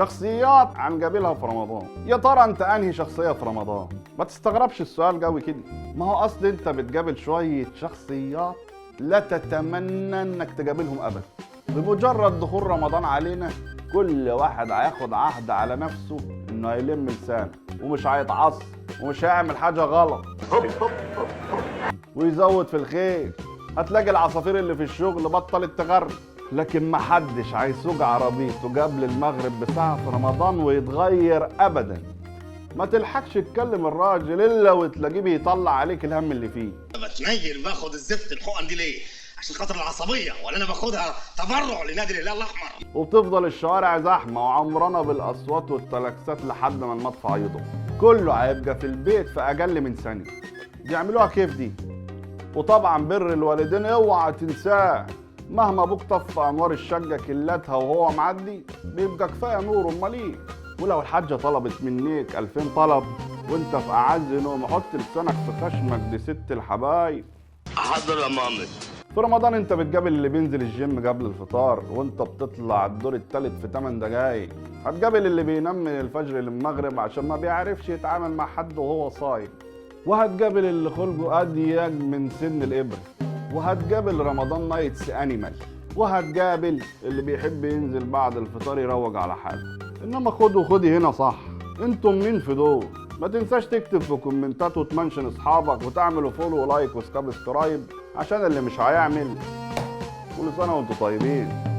شخصيات هنقابلها في رمضان. يا ترى انت انهي شخصيه في رمضان؟ ما تستغربش السؤال قوي كده، ما هو اصل انت بتقابل شويه شخصيات لا تتمنى انك تقابلهم ابدا. بمجرد دخول رمضان علينا كل واحد هياخد عهد على نفسه انه هيلم لسانه ومش هيتعصب ومش هيعمل حاجه غلط ويزود في الخير. هتلاقي العصافير اللي في الشغل بطلت تغرب، لكن محدش هيسوق عربيته قبل المغرب بساعة في رمضان ويتغير أبدا. ما تلحقش تكلم الراجل إلا وتلاقيه بيطلع عليك الهم اللي فيه. بتنيل باخد الزفت الحقن دي ليه؟ عشان خاطر العصبية، ولا أنا باخدها تبرع لنادي الهلال الأحمر؟ وبتفضل الشوارع زحمة وعمرنا بالأصوات والتلاكسات لحد ما المدفع يضرب. كله هيبقى في البيت في أقل من ثانية. بيعملوها كيف دي؟ وطبعا بر الوالدين اوعى تنساه. مهما ابوك طفى انوار الشقه كلتها وهو معدي بيبقى كفايه نور، امال ايه؟ ولو الحاجه طلبت منيك 2000 طلب وانت في اعز نوم حط لسانك في خشمك، دي ست الحبايب. حاضر يا مامي. في رمضان انت بتقابل اللي بينزل الجيم قبل الفطار وانت بتطلع الدور الثالث في 8 دقايق. هتقابل اللي بينام من الفجر للمغرب عشان ما بيعرفش يتعامل مع حد وهو صايم. وهتقابل اللي خلقه اضيق من سن الابره. وهتقابل رمضان نايتس انيمال. وهتقابل اللي بيحب ينزل بعد الفطار يروج على حاله. انما خدي هنا صح، انتم مين في دول؟ ما تنساش تكتب في كومنتات وتمنشن اصحابك وتعملوا فولو ولايك وسبسكرايب عشان اللي مش هيعمل. كل سنه وانتم طيبين.